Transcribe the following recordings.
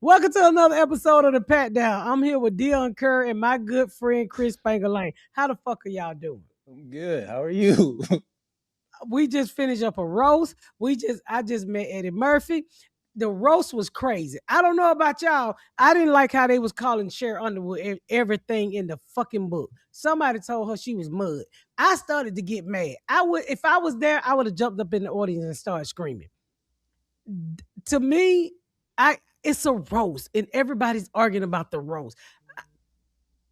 Welcome to another episode of the Pat Down. I'm here with Deon Kerr and my good friend Chris Spangerlane. How the fuck are y'all doing? I'm good. How are you? We just finished up a roast. I just met Eddie Murphy. The roast was crazy. I don't know about y'all. I didn't like how they was calling Cher Underwood everything in the fucking book. Somebody told her she was mud. I started to get mad. If I was there, I would have jumped up in the audience and started screaming. To me, it's a roast, and everybody's arguing about the roast.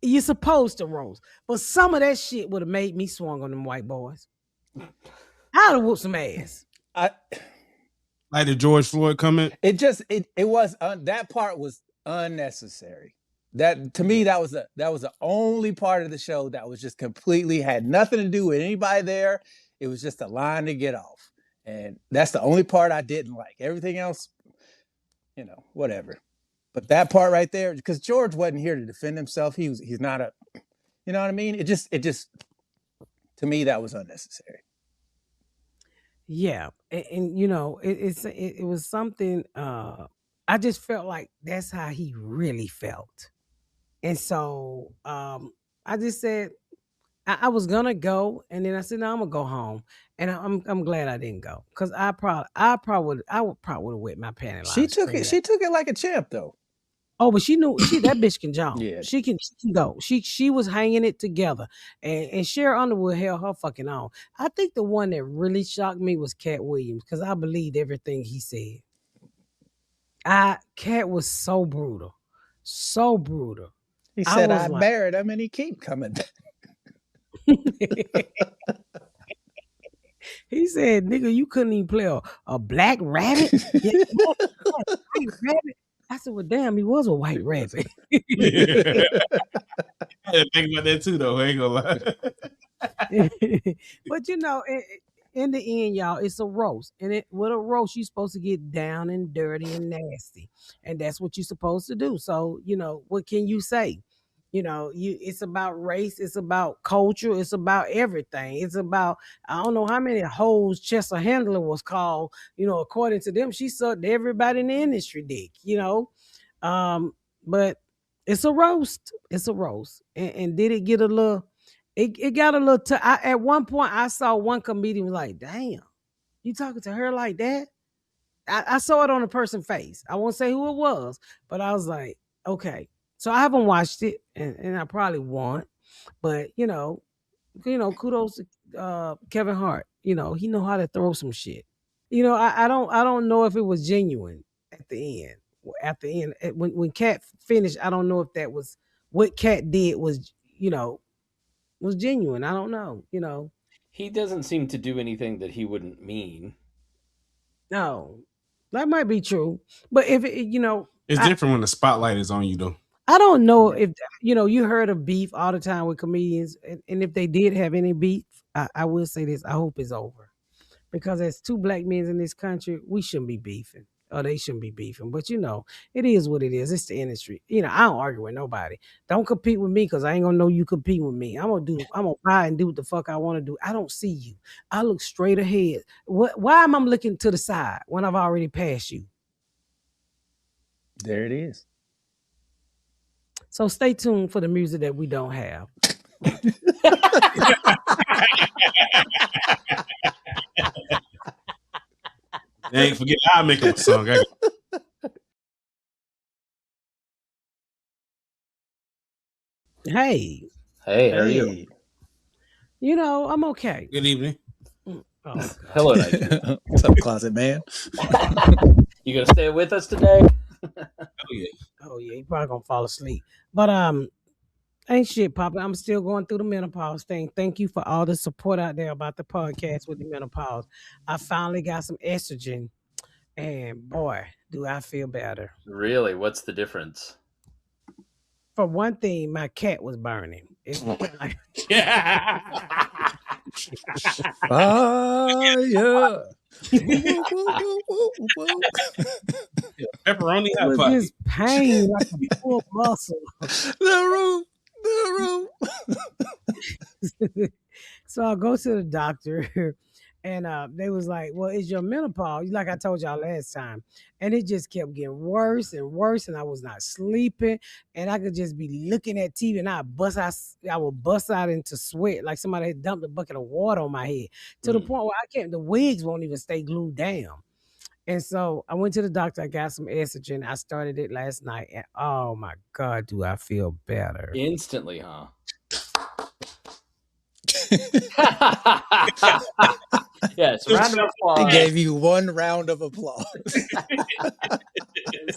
You're supposed to roast, but some of that shit would have made me swung on them white boys. I'd have whooped some ass. Like the George Floyd comment. It was that part was unnecessary. That to me that was the only part of the show that was just completely had nothing to do with anybody there. It was just a line to get off, and that's the only part I didn't like. Everything else, whatever. But that part right there, because George wasn't here to defend himself. He's not a, you know what I mean. It just to me that was unnecessary. Yeah, and it was something. I just felt like that's how he really felt, and so I just said I was gonna go, and then I said no, I'm gonna go home, and I'm glad I didn't go because I would have wet my panty line. She took it like a champ though. Oh, but she knew that bitch can jump. Yeah. She can go. She was hanging it together. And Cher Underwood held her fucking on. I think the one that really shocked me was Cat Williams, because I believed everything he said. Cat was so brutal. So brutal. He said I married him and he keep coming back. He said, nigga, you couldn't even play a black rabbit? Yeah, white rabbit. I said, well, damn, he was a white rabbit. I didn't think about that too, though. I ain't gonna lie. But in the end, y'all, it's a roast. And with a roast, you're supposed to get down and dirty and nasty. And that's what you're supposed to do. So, what can you say? It's about race, it's about culture, it's about everything. It's about, I don't know how many hoes Chester Handler was called, according to them, she sucked everybody in the industry dick, but it's a roast. It's a roast. And did it get a little, it got a little, at one point I saw one comedian was like, damn, you talking to her like that? I saw it on a person's face. I won't say who it was, but I was like, okay. So I haven't watched it, and I probably won't. But kudos to Kevin Hart. He know how to throw some shit. I don't know if it was genuine at the end. At the end, when Cat finished, I don't know if that was what Cat did was was genuine. I don't know. He doesn't seem to do anything that he wouldn't mean. No, that might be true, but if it's different when the spotlight is on you, though. I don't know if you heard of beef all the time with comedians, and if they did have any beef, I will say this: I hope it's over, because as two black men in this country, we shouldn't be beefing, or they shouldn't be beefing. But it is what it is. It's the industry. I don't argue with nobody. Don't compete with me, because I ain't gonna know you compete with me. I'm gonna buy and do what the fuck I want to do. I don't see you. I look straight ahead. Why am I looking to the side when I've already passed you? There it is. So stay tuned for the music that we don't have. Ain't forget, I'll make up a song. Hey, how are you? I'm okay. Good evening. Oh, hello. What's up, closet man? You gonna stay with us today? Oh yeah, he probably gonna fall asleep. But ain't shit popping. I'm still going through the menopause thing. Thank you for all the support out there about the podcast with the menopause. I finally got some estrogen, and boy, do I feel better. Really? What's the difference? For one thing, my cat was burning. Like... Fire. Pepperoni it hot was pocket. just pain like a full muscle. The room. So I go to the doctor, And they was like, "Well, it's your menopause," like I told y'all last time. And it just kept getting worse and worse, and I was not sleeping, and I could just be looking at TV, and I would bust out into sweat like somebody had dumped a bucket of water on my head to the point where I can't. The wigs won't even stay glued down. And so I went to the doctor. I got some estrogen. I started it last night, and oh my God, do I feel better? Instantly, huh? Yes, round of He applause. gave you one round of applause.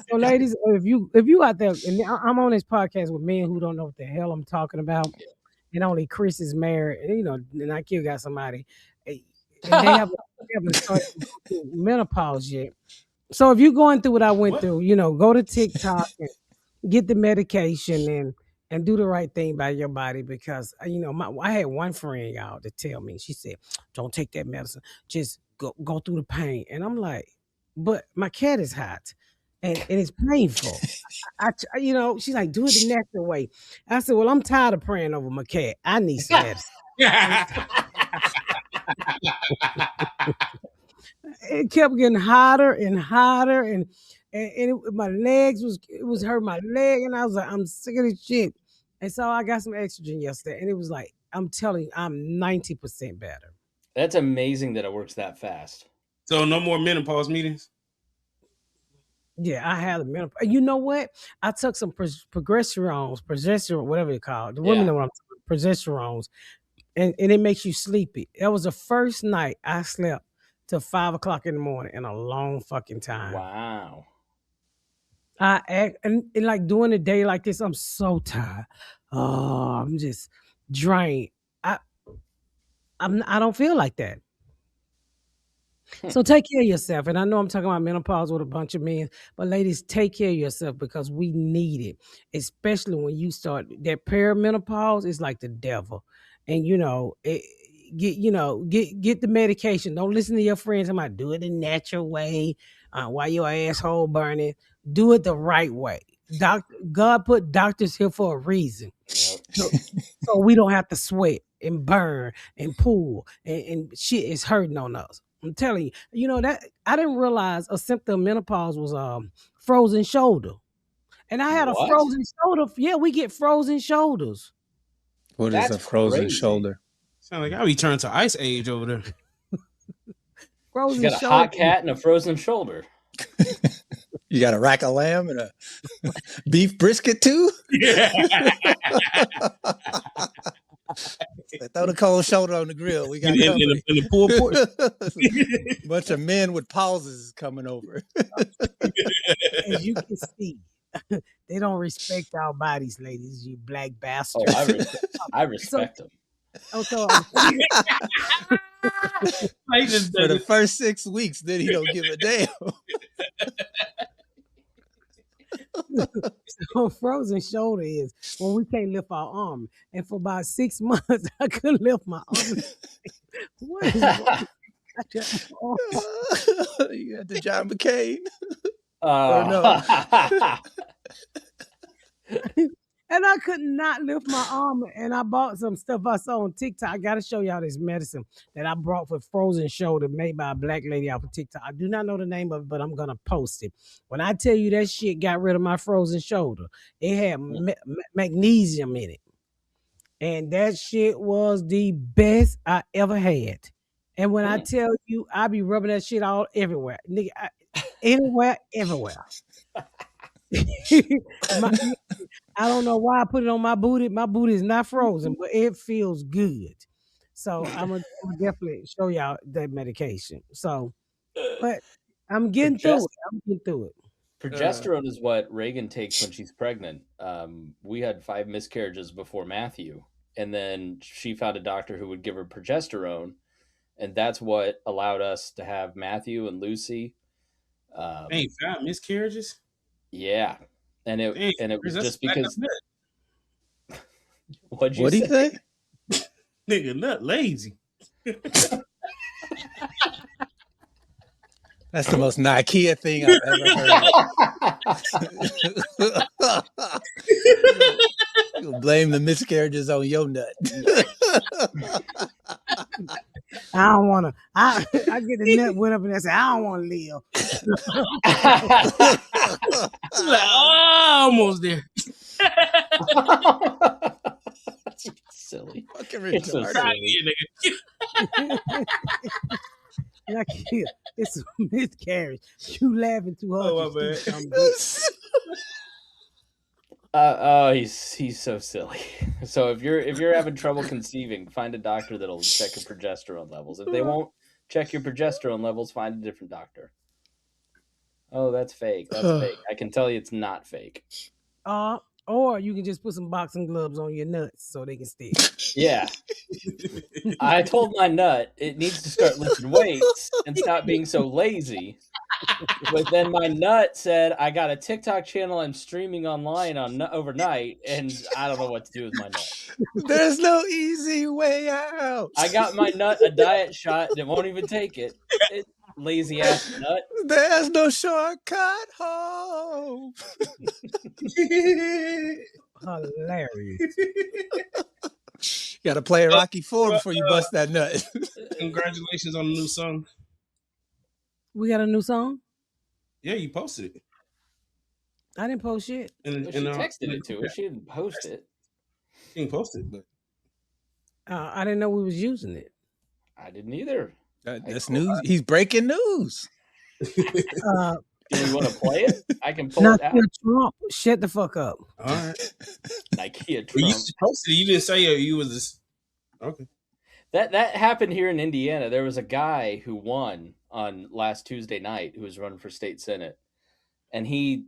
So, ladies, if you out there, and I'm on this podcast with men who don't know what the hell I'm talking about, and only Chris is married, and and I still got somebody, and they haven't started to go through menopause yet. So, if you're going through what I went through, go to TikTok and get the medication and do the right thing by your body because I had one friend y'all to tell me. She said, "Don't take that medicine. Just go through the pain." And I'm like, "But my cat is hot, and it's painful." She's like, "Do it the natural way." I said, "Well, I'm tired of praying over my cat. I need some medicine." It kept getting hotter and hotter, my legs was hurting my leg, and I was like, I'm sick of this shit. And so I got some estrogen yesterday, and it was like, I'm telling you, I'm 90% better. That's amazing that it works that fast. So no more menopause meetings. Yeah, I had a menopause. You know what? I took some progesterone, whatever you call it. The women Yeah. know what I'm talking about, progesterones, and it makes you sleepy. That was the first night I slept till 5 o'clock in the morning in a long fucking time. Wow. I act and like doing a day like this, I'm so tired. Oh, I'm just drained. I don't feel like that. So take care of yourself. And I know I'm talking about menopause with a bunch of men, but ladies, take care of yourself because we need it, especially when you start that perimenopause is like the devil. And get the medication. Don't listen to your friends. I'm about do it the natural way. While your asshole burning, do it the right way. God put doctors here for a reason. Yep. So we don't have to sweat and burn and pull and shit is hurting on us. I'm telling you, that I didn't realize a symptom of menopause was frozen shoulder. And I had a What? frozen shoulder. Yeah, we get frozen shoulders. What is That's a frozen crazy. shoulder? Sound like I be turned to ice age over there. She Frozen got a shoulder. hot cat and a frozen shoulder. You got a rack of lamb and a beef brisket too? Yeah. Throw the cold shoulder on the grill. We got in company. the pulled pork. Bunch of men with pauses coming over. As you can see, they don't respect our bodies, ladies, you black Oh, bastards. I respect them. So I just For the first 6 weeks, then he don't give a damn. so frozen shoulder is when we can't lift our arm. And for about 6 months, I couldn't lift my arm. What is wrong? You got the John McCain. And I could not lift my arm. And I bought some stuff I saw on TikTok. I got to show y'all this medicine that I brought for frozen shoulder made by a black lady off of TikTok. I do not know the name of it, but I'm going to post it. When I tell you that shit got rid of my frozen shoulder, it had magnesium in it. And that shit was the best I ever had. And when I tell you, I be rubbing that shit all everywhere. Nigga, everywhere. I don't know why I put it on my booty. My booty is not frozen, but it feels good. So I'm gonna definitely show y'all that medication. So, but I'm getting through it. Progesterone is what Reagan takes when she's pregnant. We had 5 miscarriages before Matthew, and then she found a doctor who would give her progesterone, and that's what allowed us to have Matthew and Lucy. Hey, 5 miscarriages? Yeah. And it was just because. What'd What do you say? think? Nigga, nut lazy. That's the most Nikea thing I've ever heard. You'll blame the miscarriages on your nut. I don't want to. I get the nut went up and I say, I don't want to live. He's like, oh, almost there. Silly. Fucking It's so retarded. Try silly. again, nigga. Like, it's a miscarriage. You laughing too hard. Oh, you my stupid bad. dumb bitch. Oh, he's so silly. So if you're having trouble conceiving, find a doctor that'll check your progesterone levels. If they won't check your progesterone levels, find a different doctor. Oh, that's fake. That's fake. I can tell you it's not fake. Or you can just put some boxing gloves on your nuts so they can stick. Yeah. I told my nut it needs to start lifting weights and stop being so lazy. But then my nut said, I got a TikTok channel I'm streaming online on overnight, and I don't know what to do with my nut. There's no easy way out. I got my nut a diet shot and it won't even take it. Lazy ass nut. There's no shortcut home. Hilarious. You gotta play Rocky IV before you bust that nut. Congratulations on the new song. We got a new song? Yeah, you posted it. I didn't post shit. She texted it to her. She didn't post it. She didn't post it, but I didn't know we was using it. I didn't either. That's news. He's breaking news. Do we want to play it? I can pull Now, it out. Trump, shut the fuck up. all right. Ikea Well, you Trump. posted it. You didn't say you was this. Okay. That happened here in Indiana. There was a guy who won on last Tuesday night who was running for state senate, and he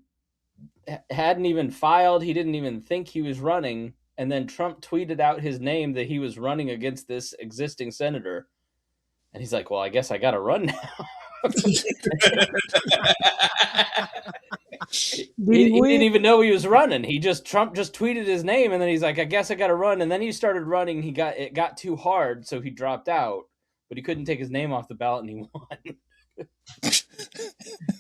hadn't even filed. He didn't even think he was running, and then Trump tweeted out his name that he was running against this existing senator, and he's like, "Well, I guess I got to run now." He didn't even know he was running. Trump just tweeted his name, and then he's like, "I guess I got to run." And then he started running. It got too hard, so he dropped out. But he couldn't take his name off the ballot, and he won.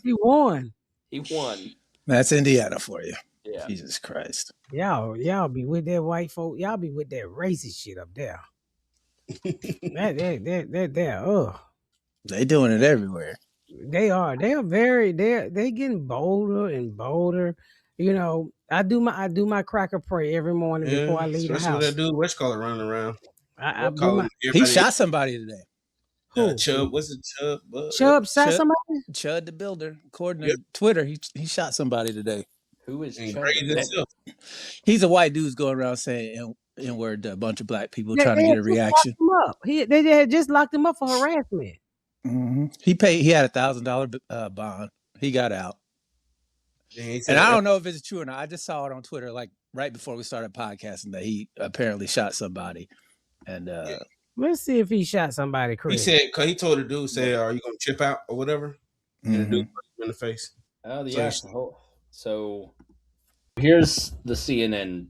He won. He won. That's Indiana for you. Yeah. Jesus Christ. Y'all be with that white folk. Y'all be with that racist shit up there. that. They doing it everywhere. They are very they're getting bolder and bolder. You know, I do my cracker pray every morning before I leave the especially house. with that dude whatchamacallit running around. I do my, He shot somebody today. who? Chubb, what's it? Chubb? Chubb shot somebody? Chud the Builder. According to Twitter, he shot somebody today. Who is And Chubb? crazy himself. He's a white dude who's going around saying N-word to a bunch of black people trying to They get a had just reaction. locked him up. They had just locked him up for harassment. Mm-hmm. He had $1,000 bond. He got out. And I don't know if it's true or not. I just saw it on Twitter like right before we started podcasting that he apparently shot somebody. And Let's see if he shot somebody, Chris. He said, cause he told the dude, "Say, are you gonna chip out or whatever?" And the dude punched him in the face. Oh, yeah. So here's the CNN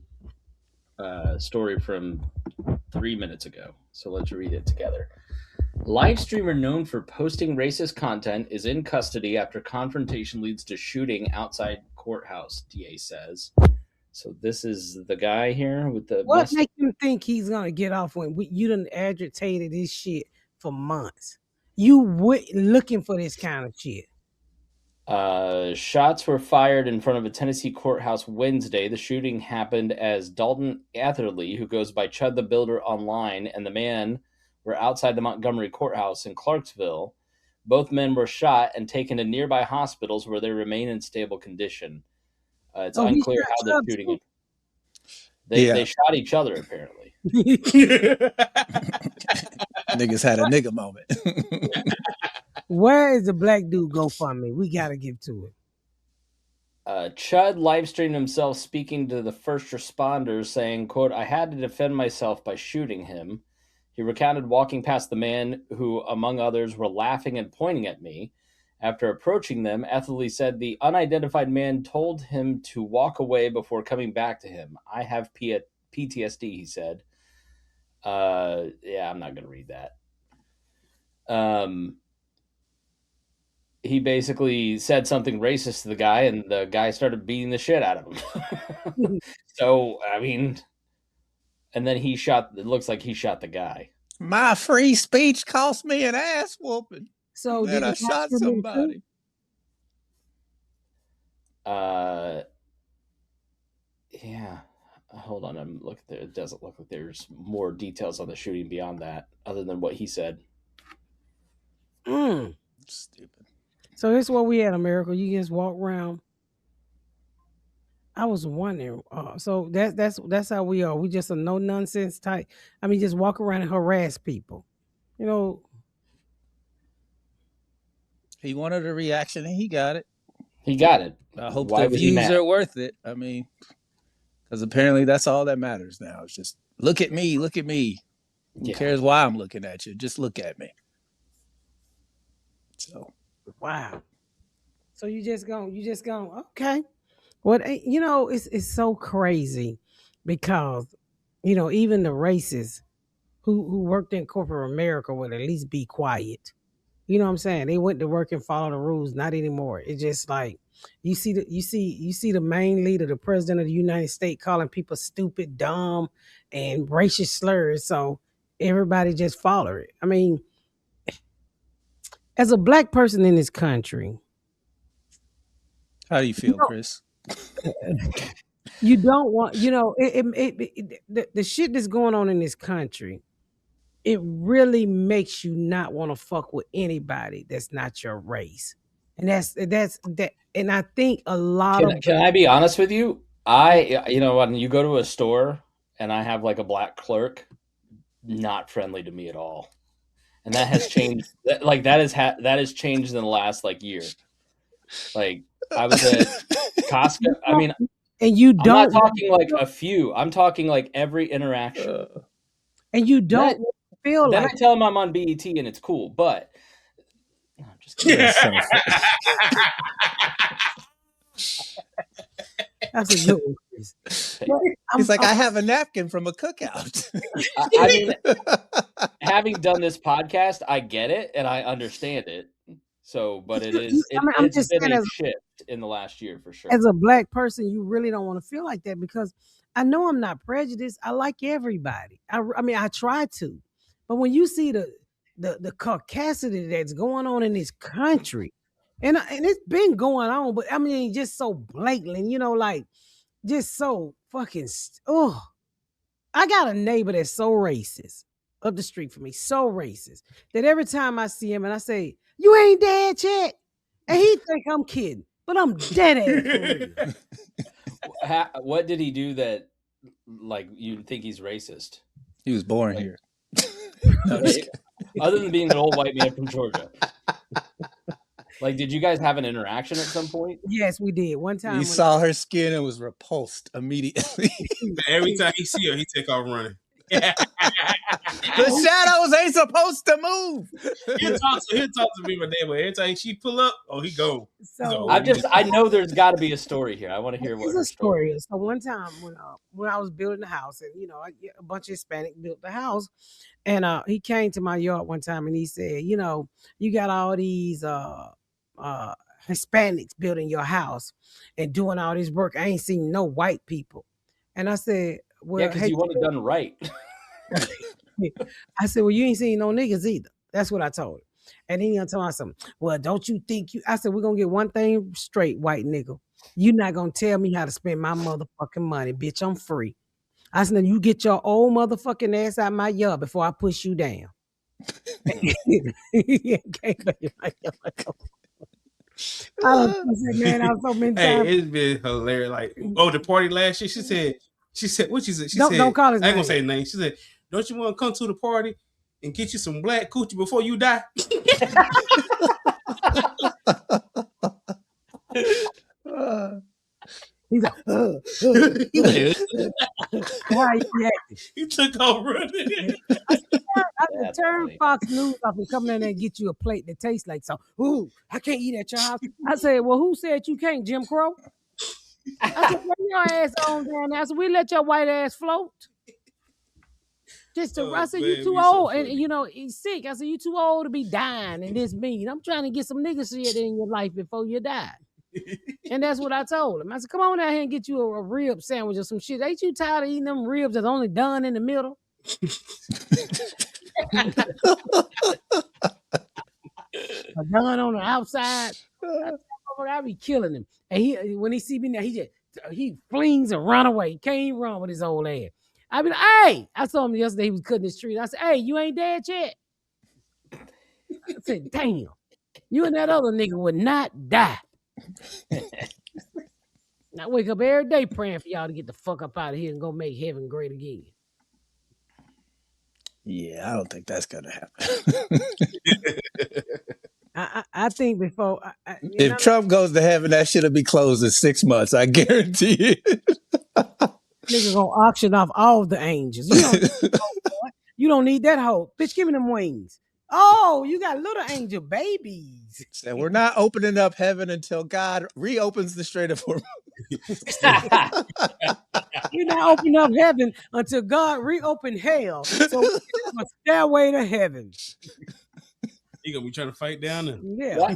story from 3 minutes ago. So let's read it together. Live streamer known for posting racist content is in custody after confrontation leads to shooting outside courthouse, DA says. So this is the guy here with the... What makes him think he's going to get off when you done agitated this shit for months? You looking for this kind of shit. Shots were fired in front of a Tennessee courthouse Wednesday. The shooting happened as Dalton Atherley, who goes by Chud the Builder online, and the man were outside the Montgomery courthouse in Clarksville. Both men were shot and taken to nearby hospitals where they remain in stable condition. It's unclear how they're shooting it. They shot each other, apparently. Niggas had a nigga moment. Where is the black dude GoFundMe? We got to get to it. Chud live streamed himself speaking to the first responders saying, quote, "I had to defend myself by shooting him." He recounted walking past the man who, among others, were laughing and pointing at me. After approaching them, Atherley said the unidentified man told him to walk away before coming back to him. "I have PTSD, he said. Yeah, I'm not going to read that. He basically said something racist to the guy, and the guy started beating the shit out of him. So, I mean, and then it looks like he shot the guy. My free speech cost me an ass whooping. So Then did I the cops shot shoot him too? somebody. Yeah. Hold on, I'm looking there. It doesn't look like there's more details on the shooting beyond that, other than what he said. Stupid. So this is what we had, America. You just walk around. I was wondering. So that's how we are. We just a no nonsense type. I mean, just walk around and harass people. You know, He wanted a reaction and he got it. He got it. I hope Why the was he views mad? are worth it. I mean, because apparently that's all that matters now. It's just look at me, look at me. Who cares why I'm looking at you? Just look at me. So wow. So you just go. Okay. What it's so crazy because even the racists who worked in corporate America would at least be quiet. You know what I'm saying? They went to work and follow the rules. Not anymore. It's just like you see the main leader, the president of the United States, calling people stupid, dumb, and racist slurs. So everybody just follow it. I mean, as a black person in this country, how do you feel, Chris? you don't want the shit that's going on in this country. It really makes you not want to fuck with anybody that's not your race. And that's that. And I think a lot of Can I be honest with you? When you go to a store and I have like a black clerk, not friendly to me at all, and that has changed. That has changed in the last like year. Like I was at Costco. I mean, and you I'm don't not talking like a few. I'm talking like every interaction. and you don't feel Then like I tell them I'm on BET and it's cool, but I'm just kidding. that's a good one, Chris. He's like, I have a napkin from a cookout. I mean, having done this podcast, I get it and I understand it. So, but it's been a shift in the last year for sure. As a black person, you really don't want to feel like that because I know I'm not prejudiced. I like everybody. I mean, I try to, but when you see the caucasity that's going on in this country, and it's been going on, but I mean, just so blatantly, like just so fucking. I got a neighbor that's so racist up the street from me, so racist that every time I see him and I say, "You ain't dead yet," and he think I'm kidding, but I'm dead ass for real. What did he do that, like, you think he's racist? He was born here. No, other than being an old white man from Georgia. Like, did you guys have an interaction at some point? Yes, we did. One time he saw her skin and was repulsed immediately. Every time he see her, he take off running. The shadows ain't supposed to move. He'll talk to me, my neighbor. Every time she pull up, he go. So I know there's got to be a story here. I want to hear what her story is. So one time when I was building the house, and a bunch of Hispanic built the house, and he came to my yard one time and he said, you got all these Hispanics building your house and doing all this work. I ain't seen no white people. And I said, well, yeah, because you want it done right. I said, well, you ain't seen no niggas either. That's what I told him. And then he told me something. Well, don't you think I said, we're going to get one thing straight, white nigga. You're not going to tell me how to spend my motherfucking money, bitch. I'm free. I said, you get your old motherfucking ass out my yard before I push you down. Man, I was so many times. It's been hilarious. Like, the party last year, she said, what she said? She don't said, call his I ain't name. gonna say his name. She said, don't you want to come to the party and get you some black coochie before you die? He's like, he took off running. I turn Fox News off and come in there and get you a plate that tastes like so. Ooh, I can't eat at your house. I said, well, who said you can't, Jim Crow? I said, bring your ass on down there. I said, we let your white ass float. I said, you too old. So and, he's sick. I said, you too old to be dying in this mean. I'm trying to get some nigga shit in your life before you die. And that's what I told him. I said, come on out here and get you a rib sandwich or some shit. Ain't you tired of eating them ribs that's only done in the middle? A gun on the outside. I be killing him. And he when he see me now, he flings and run away. He can't even run with his old ass. I be like, hey, I saw him yesterday. He was cutting his tree. I said, hey, you ain't dead yet. I said, damn, you and that other nigga would not die. I wake up every day praying for y'all to get the fuck up out of here and go make heaven great again. Yeah, I don't think that's gonna happen. I think before if Trump goes to heaven, that shit'll be closed in 6 months. I guarantee it. Nigga gonna auction off all the angels. You don't need that hoe. Bitch, give me them wings. Oh, you got little angel babies. So we're not opening up heaven until God reopens the Strait of Hormuz. You're not opening up heaven until God reopened hell. So we have a stairway to heaven. You gonna be trying to fight down there. Yeah.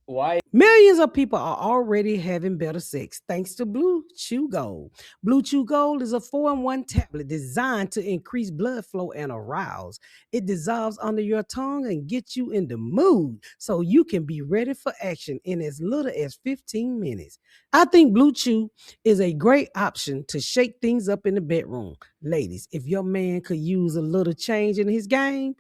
Why Millions of people are already having better sex thanks to Blue Chew Gold. Blue Chew Gold is a 4-in-1 tablet designed to increase blood flow and arouse. It dissolves under your tongue and gets you in the mood so you can be ready for action in as little as 15 minutes. I think Blue Chew is a great option to shake things up in the bedroom. Ladies, if your man could use a little change in his game,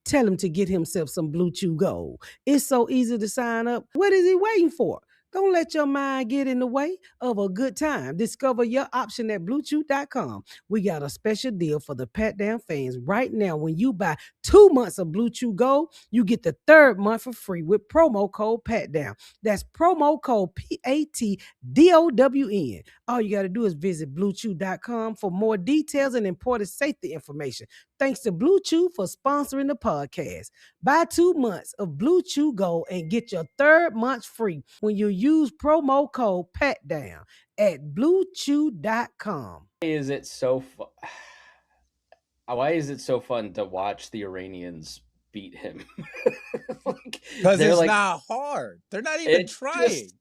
tell him to get himself some Blue Chew Gold. It's so easy to sign up. What is he waiting for? Don't let your mind get in the way of a good time. Discover your option at BlueChew.com. We got a special deal for the Pat Down fans right now. When you buy 2 months of Blue Chew Gold, you get the 3rd month for free with promo code PATDOWN. That's promo code PATDOWN. All you got to do is visit BlueChew.com for more details and important safety information. Thanks to Blue Chew for sponsoring the podcast. Buy 2 months of Blue Chew Gold and get your 3rd month free when you use promo code PATDOWN at BlueChew.com. is it so fun? Why is it so fun to watch the Iranians beat him? Because it's not hard. They're not even trying.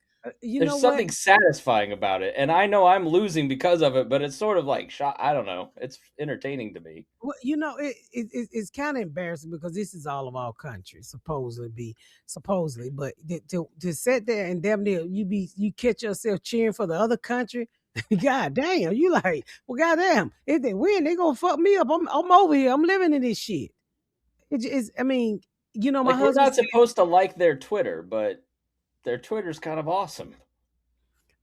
There's something satisfying about it, and I know I'm losing because of it, but it's sort of like I don't know. It's entertaining to me. Well, it's kind of embarrassing because this is all of our country, supposedly, but to sit there and damn near you catch yourself cheering for the other country. God damn, you like, well, goddamn, if they win, they gonna fuck me up. I'm over here. I'm living in this shit. I mean, my husband. We're not supposed to like their Twitter, but their Twitter's kind of awesome.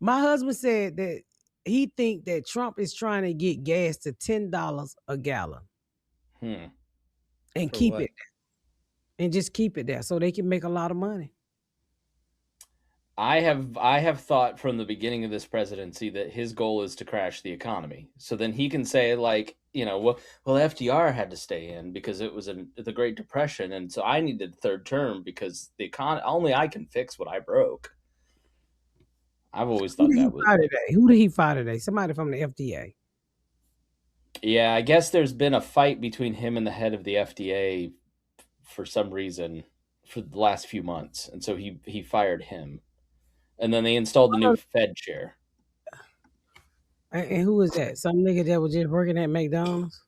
My husband said that he think that Trump is trying to get gas to $10 a gallon. And keep it there. And just keep it there so they can make a lot of money. I have thought from the beginning of this presidency that his goal is to crash the economy. So then he can say, like, well, FDR had to stay in because it was the Great Depression, and so I needed 3rd term because the economy only I can fix what I broke. I've always thought that was. Who did he fire today? Somebody from the FDA. Yeah, I guess there's been a fight between him and the head of the FDA for some reason for the last few months, and so he fired him. And then they installed the new Fed chair. And who is that? Some nigga that was just working at McDonald's?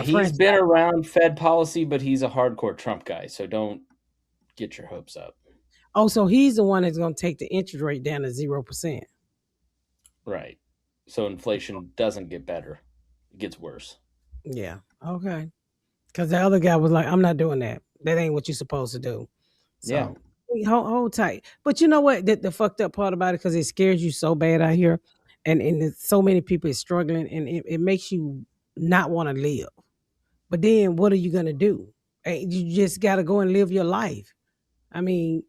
He's been around Fed policy, but he's a hardcore Trump guy, so don't get your hopes up. Oh, so he's the one that's going to take the interest rate down to 0%. Right. So inflation doesn't get better. It gets worse. Yeah. Okay. Because the other guy was like, I'm not doing that. That ain't what you're supposed to do. So, yeah. Hold tight. But you know what? The fucked up part about it, because it scares you so bad out here, and so many people is struggling, and it makes you not want to live. But then what are you going to do? You just got to go and live your life. I mean,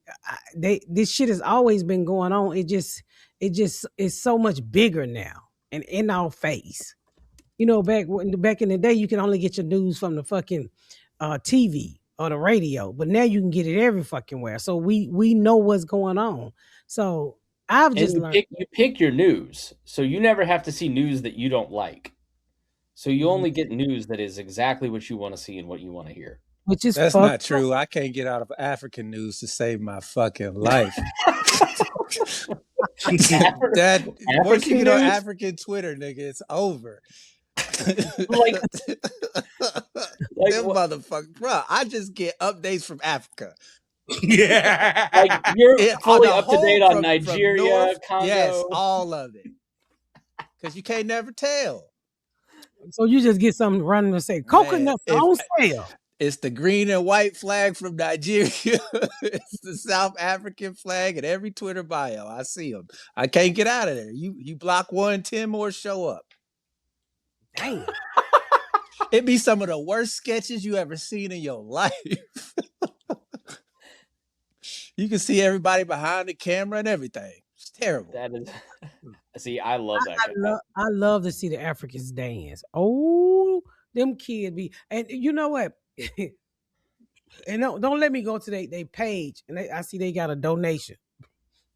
this shit has always been going on. It just is so much bigger now and in our face. Back in the day, you can only get your news from the fucking TV or the radio, but now you can get it every fucking where. So we know what's going on. So I've just learned you pick your news, so you never have to see news that you don't like. So you only get news that is exactly what you want to see and what you want to hear. That's not true. I can't get out of African news to save my fucking life. Once you get on African Twitter, nigga, it's over. Like, Them motherfuckers, bro. I just get updates from Africa. Yeah. like you're On fully the up to whole, date on from Nigeria, north, Congo. yes, all of it. Because you can't never tell. So you just get something running and say coconuts Man, on sale. It's the green and white flag from Nigeria. It's the South African flag in every Twitter bio. I see them. I can't get out of there. You block one, 10 more show up. Damn. It'd be some of the worst sketches you ever seen in your life. You can see everybody behind the camera and everything. It's terrible. That is. See, I love that guy. I love to see the Africans dance. Oh, them kids be, and you know what? And don't let me go to they page and I see they got a donation.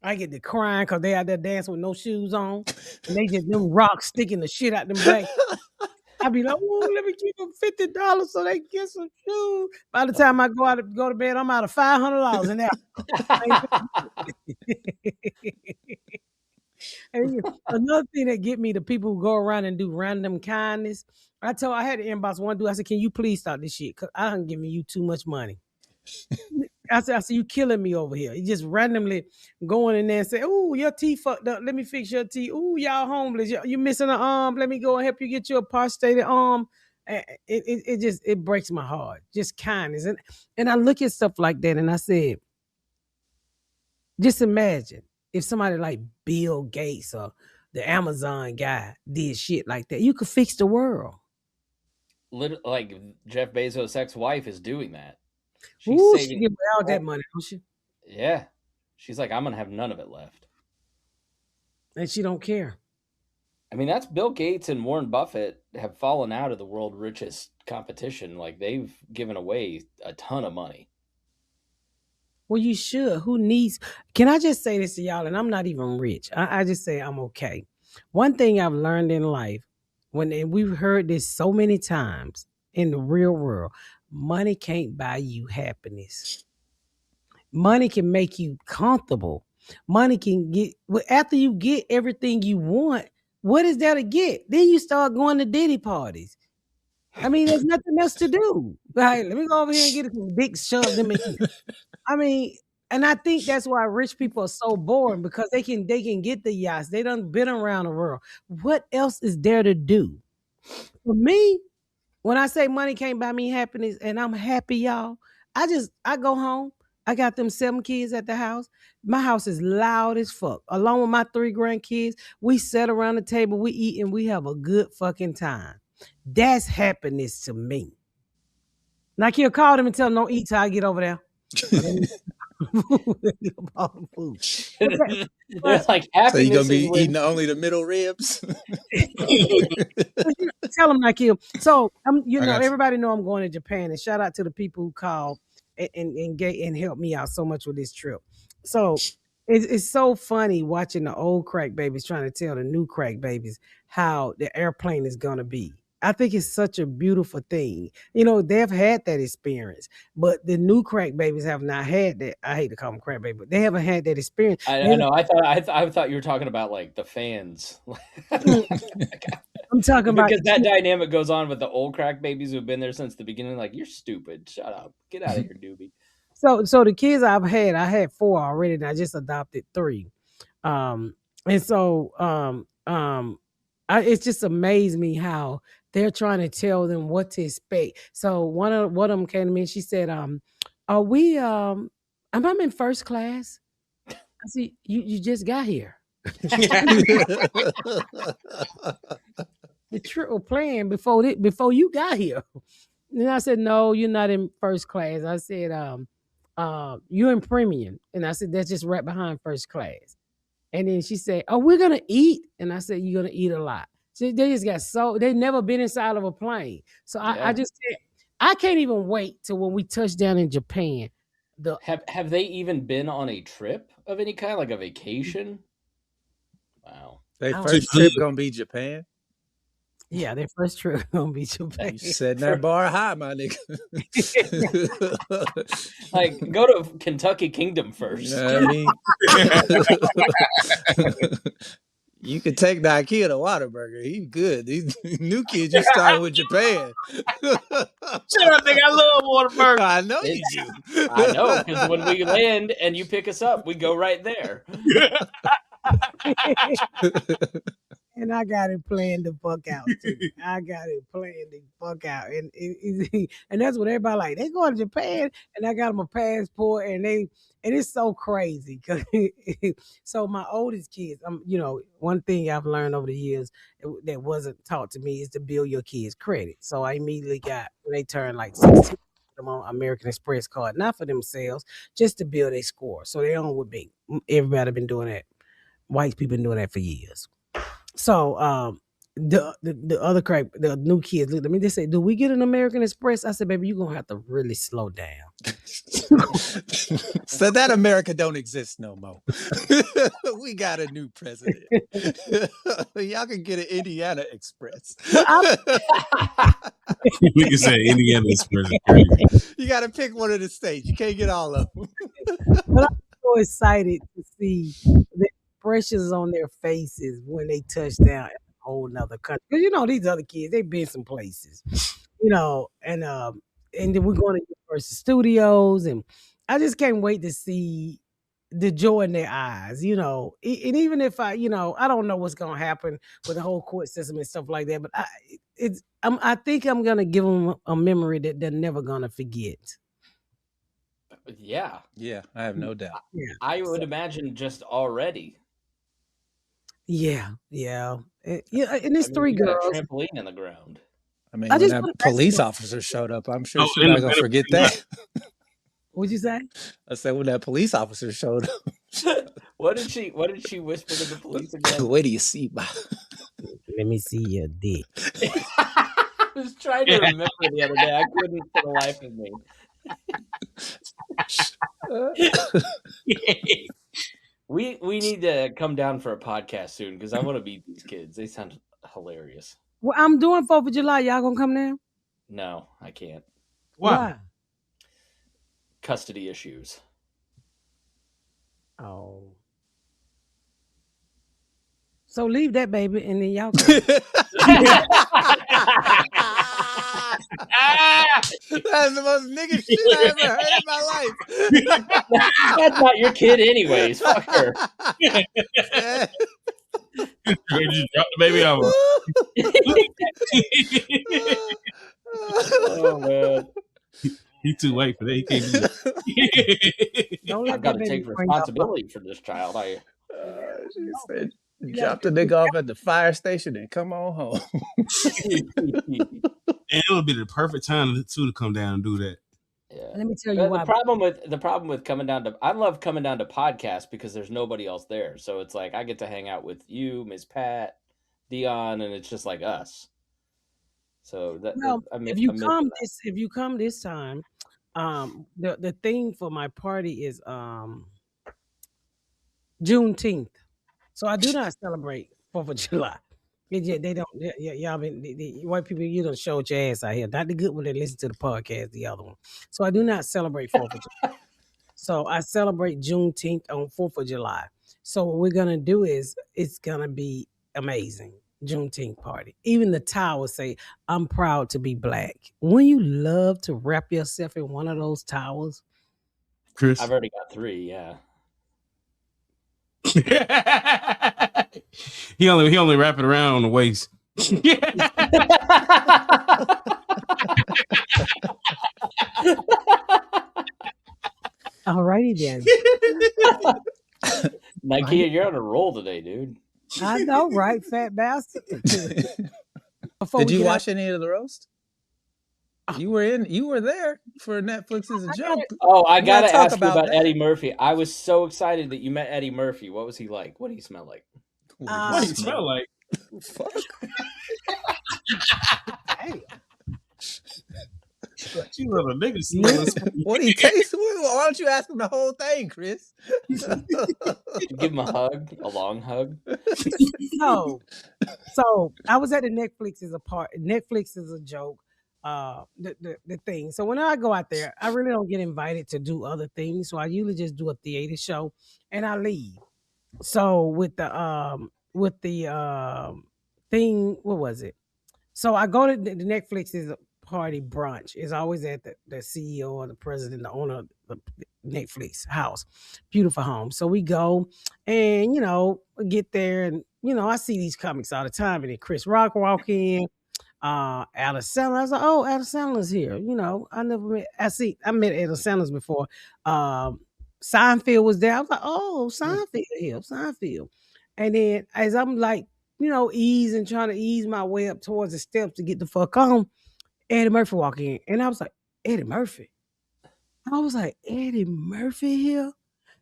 I get to crying because they out there dancing with no shoes on, and they just them rocks sticking the shit out them back. I be like, oh, let me give them $50 so they get some shoes. By the time I go to bed, I'm out of $500 in there. And another thing that get me, the people who go around and do random kindness. I had to inbox one dude. I said, "Can you please stop this shit? Cause I'm giving you too much money." I said, "You killing me over here." He just randomly going in there and say, "Oh, your teeth fucked up. Let me fix your teeth. Oh, y'all homeless. You missing an arm. Let me go and help you get you a prostrated arm." It breaks my heart. Just kindness, and I look at stuff like that, and I said, just imagine if somebody like Bill Gates or the Amazon guy did shit like that. You could fix the world. Like Jeff Bezos' ex-wife is doing that. She's saving, she give out that money, don't she? Yeah. She's like, I'm gonna have none of it left. And she don't care. I mean, that's Bill Gates and Warren Buffett have fallen out of the world richest competition. Like, they've given away a ton of money. Well, you should. Who needs? Can I just say this to y'all? And I'm not even rich. I just say I'm okay. One thing I've learned in life, and we've heard this so many times in the real world, money can't buy you happiness. Money can make you comfortable. Money can get, after you get everything you want, what is there to get? Then you start going to Diddy parties. I mean, there's nothing else to do. Right? Let me go over here and get some dick shoved in me. I mean, and I think that's why rich people are so boring, because they can get the yachts. They done been around the world. What else is there to do? For me, when I say money can't buy me happiness, and I'm happy, y'all, I go home. I got them 7 kids at the house. My house is loud as fuck. Along with my 3 grandkids, we sit around the table, we eat, and we have a good fucking time. That's happiness to me. Now, he'll call them and tell them don't eat till I get over there. They're like, so you gonna be eating only the middle ribs? Tell them like you. So everybody know I'm going to Japan, and shout out to the people who called and helped me out so much with this trip. So it's so funny watching the old crack babies trying to tell the new crack babies how the airplane is gonna be. I think it's such a beautiful thing. They've had that experience, but the new crack babies have not had that. I hate to call them crack babies, but they haven't had that experience. I know. I thought you were talking about like the fans. I'm talking about, because that dynamic goes on with the old crack babies who've been there since the beginning. Like, you're stupid. Shut up. Get out of here, doobie. So the kids I had 4 already, and I just adopted 3. And so it just amazed me how they're trying to tell them what to expect. So one of them came to me and she said, "Are we? I'm in first class." I said, "You just got here." The trip was planned before you got here. And I said, "No, you're not in first class." I said, "You're in premium," and I said, "That's just right behind first class." And then she said, "Oh, we're gonna eat," and I said, "You're gonna eat a lot." So they just got they've never been inside of a plane. So I just said, I can't even wait till when we touch down in Japan. Have they even been on a trip of any kind, like a vacation? Wow. Their first trip gonna be Japan? Yeah, their first trip gonna be Japan. You setting that bar high, my nigga. Like, go to Kentucky Kingdom first. You know what I mean? You could take the IKEA to Whataburger. He's good. These new kids, you starting with Japan. Shut up, nigga. I love Whataburger. I know you It's- do. I know, because when we land and you pick us up, we go right there. And I got it playing the fuck out too. I got it playing the fuck out, and that's what everybody like. They going to Japan, and I got them a passport, and it's so crazy. So my oldest kids, one thing I've learned over the years that wasn't taught to me is to build your kids' credit. So I immediately got when they turned like 16, them on American Express card, not for themselves, just to build a score. So they on with me. Everybody been doing that. White people been doing that for years. So the other crap, the new kids looked at me. They said, "Do we get an American Express?" I said, "Baby, you're gonna have to really slow down." So that America don't exist no more. We got a new president. Y'all can get an Indiana Express. We can say Indiana Express is crazy. You got to pick one of the states. You can't get all of them. But I'm so excited to see the expressions on their faces when they touch down in a whole nother country. Because these other kids, they've been some places, and then we're going to Universal Studios, and I just can't wait to see the joy in their eyes, And even if I don't know what's going to happen with the whole court system and stuff like that, but I think I'm going to give them a memory that they're never going to forget. Yeah. Yeah, I have no doubt. Yeah. I would imagine just already. Yeah. And it's three you got girls. a trampoline in the ground. I mean, I when just that put a police basketball- officer showed up, I'm sure Oh, she's not going to and- forget that. What'd you say? I said when that police officer showed up. What did she whisper to the police again? Where do you see my... Let me see your dick. I was trying to remember the other day. I couldn't for the life of me. We need to come down for a podcast soon because I want to meet these kids. They sound hilarious. Well, I'm doing 4th of July. Y'all gonna come now? No, I can't. Why? Custody issues. Oh. So leave that baby and then y'all come. That's the most nigga shit I ever heard in my life. That's not your kid anyways. Fuck her. You just dropped the baby off. Oh man. He too late for that. He can't do that. Don't let I've got that to baby take bring y'all responsibility for this child. She said, drop the nigga off at the fire station and come on home. And it would be the perfect time to come down and do that. Yeah. Let me tell you But why. the problem with coming down to I love coming down to podcasts because there's nobody else there. So it's like I get to hang out with you, Ms. Pat, Deon, and it's just like us. So that if you come this time, the theme for my party is Juneteenth. So I do not celebrate 4th of July. They don't. Y'all been the white people. You don't show your ass out here. Not the good one that listen to the podcast. The other one. So I do not celebrate 4th of July. So I celebrate Juneteenth on 4th of July. So what we're gonna do is it's gonna be amazing. Juneteenth party. Even the towels say, "I'm proud to be black." Wouldn't you love to wrap yourself in one of those towels? Chris. I've already got 3. Yeah. he only wrap it around on the waist. Alrighty then. Nike, you're on a roll today, dude. I know, right, fat bastard. Did you watch any of the roast? You were there for Netflix's A Joke. I gotta ask you about Eddie Murphy. I was so excited that you met Eddie Murphy. What was he like? What did he smell like? What do you smell like? Fuck. Hey. You little nigga smell. What do you taste? Why don't you ask him the whole thing, Chris? Did you give him a hug, a long hug? So I was at the Netflix is a joke. The thing. So when I go out there, I really don't get invited to do other things. So I usually just do a theater show and I leave. So with the with the thing. What was it? So I go to the Netflix is a party brunch. It's always at the CEO or the president, the owner of the Netflix house. Beautiful home. So we go and we get there and I see these comics all the time. And then Chris Rock walk in, Adam Sandler. I was like, oh, Adam Sandler's here. I never met I met Adam Sandler's before. Seinfeld was there. I was like, oh, Seinfeld here, Seinfeld. And then as I'm like, trying to ease my way up towards the steps to get the fuck on. Eddie Murphy walk in, and I was like, Eddie Murphy. I was like, Eddie Murphy here.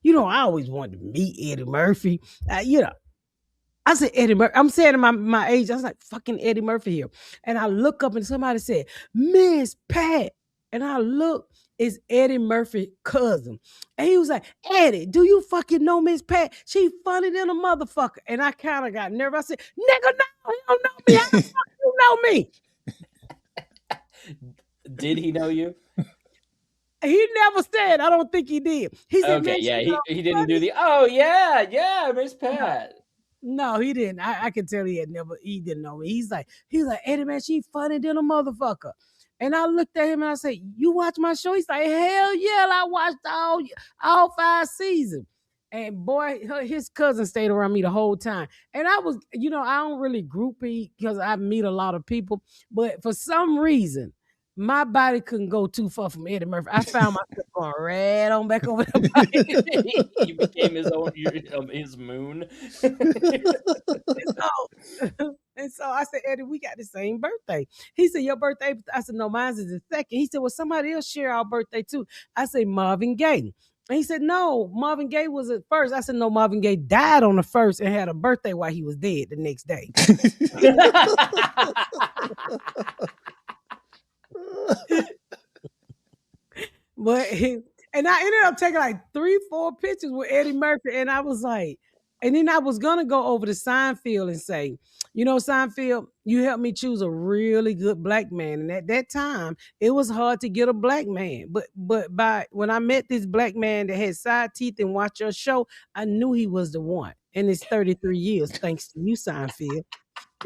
I always wanted to meet Eddie Murphy. I said Eddie Murphy. I'm saying to my age, I was like, fucking Eddie Murphy here. And I look up and somebody said, Miss Pat. And I look, it's Eddie Murphy's cousin. And he was like, Eddie, do you fucking know Miss Pat? She funny than a motherfucker. And I kind of got nervous. I said, nigga, no, you don't know me. How the fuck you know me? Did he know you? He never said. I don't think he did. He said, Okay, man, yeah, she he didn't do funny. the, oh, yeah, Miss Pat. No, he didn't. I could tell he didn't know me. He's like, Eddie, man, she funny than a motherfucker. And I looked at him and I said, you watch my show? He's like, hell yeah, I watched all 5 seasons. And boy, his cousin stayed around me the whole time. And I was, I don't really groupie because I meet a lot of people. But for some reason, my body couldn't go too far from Eddie Murphy. I found myself going right on back over the body. You became his moon. And so I said, Eddie, we got the same birthday. He said, your birthday? I said, no, mine's is the second. He said, well, somebody else share our birthday too. I said, Marvin Gaye. And he said, no, Marvin Gaye was at first. I said, no, Marvin Gaye died on the first and had a birthday while he was dead the next day. And I ended up taking like 3-4 pictures with Eddie Murphy. And I was like, and then I was gonna go over to Seinfeld and say, Seinfeld, you helped me choose a really good black man. And at that time, it was hard to get a black man. But by when I met this black man that had side teeth and watched your show, I knew he was the one. And it's 33 years, thanks to you, Seinfeld.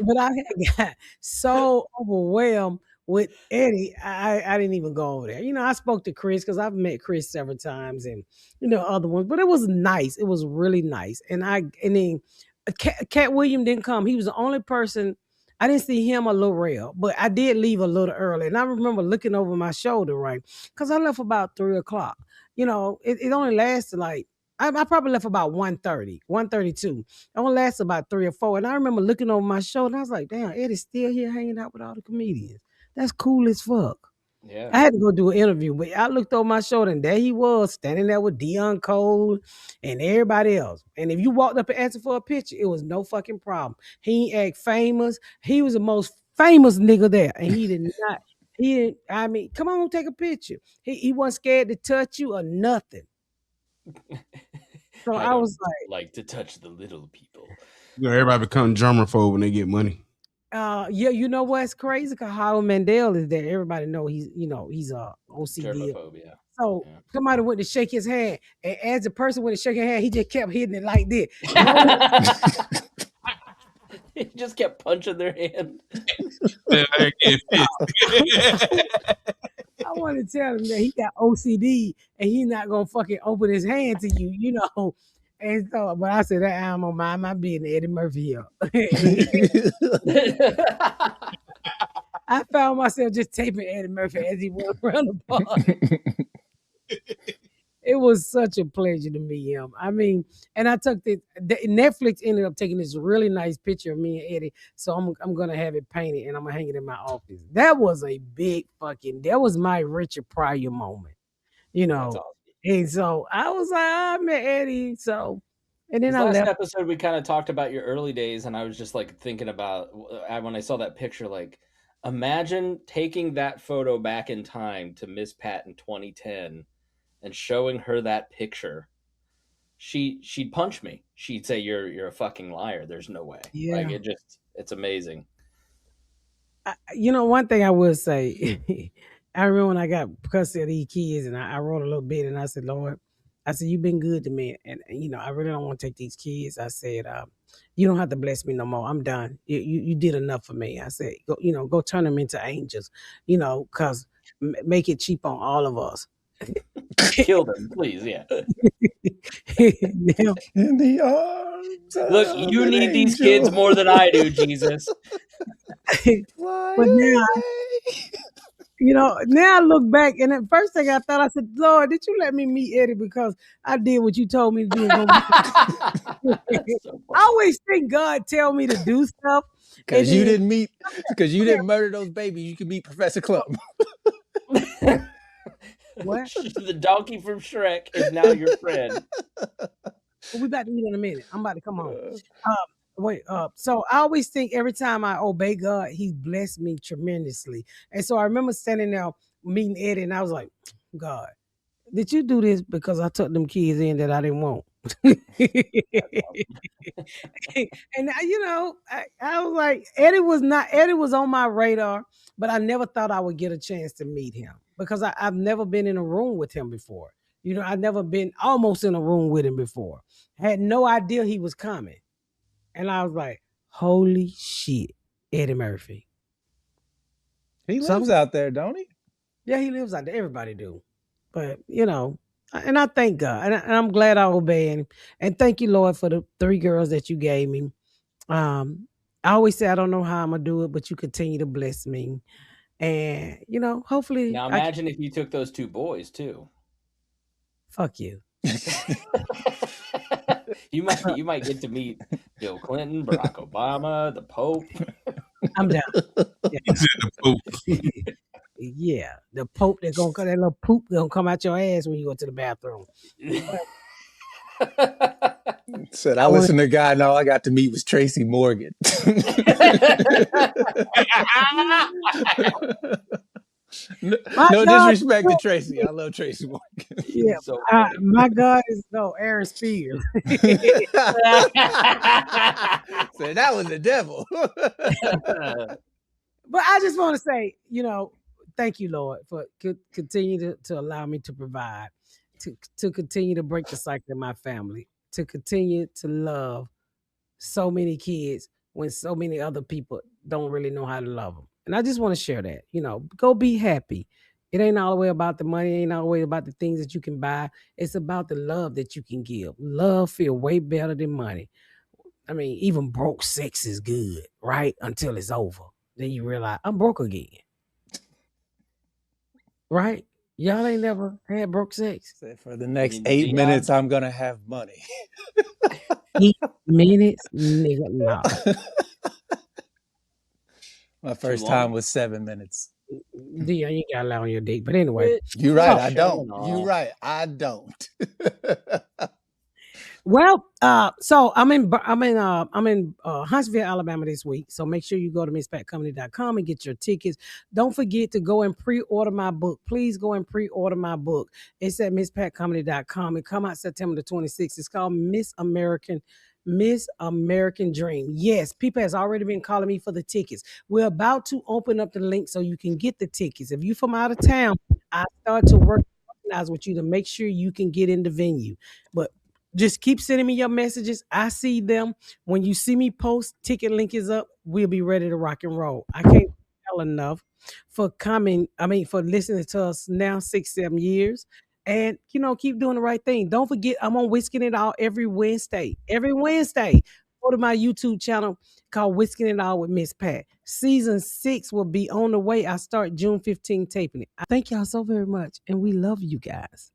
But I had got so overwhelmed with Eddie, I didn't even go over there. I spoke to Chris because I've met Chris several times and other ones, but it was nice. It was really nice. And then Cat William didn't come. He was the only person. I didn't see him or Lil Rel, but I did leave a little early. And I remember looking over my shoulder, right? Because I left about 3 o'clock. It only lasted like I probably left about 1:30, 1:32. It only lasted about 3 or 4. And I remember looking over my shoulder and I was like, damn, Eddie's still here hanging out with all the comedians. That's cool as fuck. Yeah. I had to go do an interview, but I looked over my shoulder and there he was standing there with Deon Cole and everybody else. And if you walked up and asked him for a picture, it was no fucking problem. He ain't act famous. He was the most famous nigga there. And he didn't, I mean, come on, take a picture. He wasn't scared to touch you or nothing. So I was like to touch the little people. Everybody become germaphobe when they get money. Yeah, you know what's crazy? Because Howard Mandel is there. Everybody know he's OCD. Germophobia. So somebody went to shake his hand, and as the person went to shake his hand, he just kept hitting it like this. He just kept punching their hand. I want to tell him that he got OCD and he's not gonna fucking open his hand to you, And so, but I said that I'm gonna mind my business, Eddie Murphy here. I found myself just taping Eddie Murphy as he went around the park. It was such a pleasure to meet him. I mean, and I took Netflix ended up taking this really nice picture of me and Eddie. So I'm gonna have it painted and I'm gonna hang it in my office. That was a big that was my Richard Pryor moment, That's awesome. And so I was like, I met Eddie. So, and then last episode we kind of talked about your early days, and I was just like thinking about when I saw that picture, like imagine taking that photo back in time to Miss Pat in 2010 and showing her that picture. She'd punch me. She'd say, "You're a fucking liar. There's no way." Yeah. Like it's amazing. One thing I will say, I remember when I got custody of these kids, and I wrote a little bit, and I said, Lord, I said, you've been good to me. And I really don't want to take these kids. I said, you don't have to bless me no more. I'm done. You did enough for me. I said, go turn them into angels, because make it cheap on all of us. Kill them, please. Yeah. Now, In the arms Look, of you an need these angel. kids more than I do, Jesus. Fly but now, away. now I look back, and the first thing I thought, I said, Lord, did you let me meet Eddie because I did what you told me to do? And go So I always think God tell me to do stuff, and Because you then didn't murder those babies, you can meet Professor Clump. what? The donkey from Shrek is now your friend. Well, we about to eat in a minute. I'm about to come home. Wait, so I always think every time I obey God, He blessed me tremendously. And so I remember standing there meeting Eddie, and I was like, God, did you do this because I took them kids in that I didn't want? And I was like, Eddie was on my radar, but I never thought I would get a chance to meet him because I've never been in a room with him before. I've never been almost in a room with him before. Had no idea he was coming. And I was like, holy shit, Eddie Murphy. He lives So out there, don't he? yeah, he lives out there. Everybody do. But and I thank God. And I'm glad I obey him. And thank you, Lord, for the 3 girls that you gave me. I always say I don't know how I'm gonna do it, but you continue to bless me. And hopefully Now I can imagine if you took those 2 boys too. fuck you. You might get to meet Bill Clinton, Barack Obama, the Pope. I'm down. He said the Pope. Yeah. The Pope that little poop gonna come out your ass when you go to the bathroom. Said, I I want listened to a guy, no, I got to meet was Tracy Morgan. No God, disrespect to Tracy. I love Tracy Morgan. yeah, So funny. my God is Aaron Spears. So that was the devil. But I just want to say, thank you, Lord, for continue to allow me to provide, to continue to break the cycle in my family, to continue to love so many kids when so many other people don't really know how to love them. And I just want to share that, go be happy. It ain't all the way about the money, it ain't all the way about the things that you can buy. It's about the love that you can give. Love feel way better than money. I mean, even broke sex is good, right? Until it's over. Then you realize I'm broke again. Right? Y'all ain't never had broke sex. Said, for the next mean, 8 Deon- minutes, I'm going to have money. 8 minutes? Nigga, no. My Too first time long. was 7 minutes. Deon, you got to lie on your date. But anyway. You're right. So, I don't. Showing You're off. right. I don't. well, so I'm in Huntsville, Alabama this week. So make sure you go to misspatcompany.com and get your tickets. Don't forget to go and pre-order my book. Please go and pre-order my book. It's at misspatcompany.com. It come out September the 26th. It's called Miss American Dream. Yes, people has already been calling me for the tickets. We're about to open up the link so you can get the tickets. If you from out of town, I start to organize with you to make sure you can get in the venue. But just keep sending me your messages. I see them. When you see me post, ticket link is up. We'll be ready to rock and roll. I can't tell enough for for listening to us now 6-7 years. And keep doing the right thing. Don't forget, I'm on Whisking It All every Wednesday. Every Wednesday, go to my YouTube channel called Whisking It All with Miss Pat. Season 6 will be on the way. I start June 15 taping it. I thank y'all so very much, and we love you guys.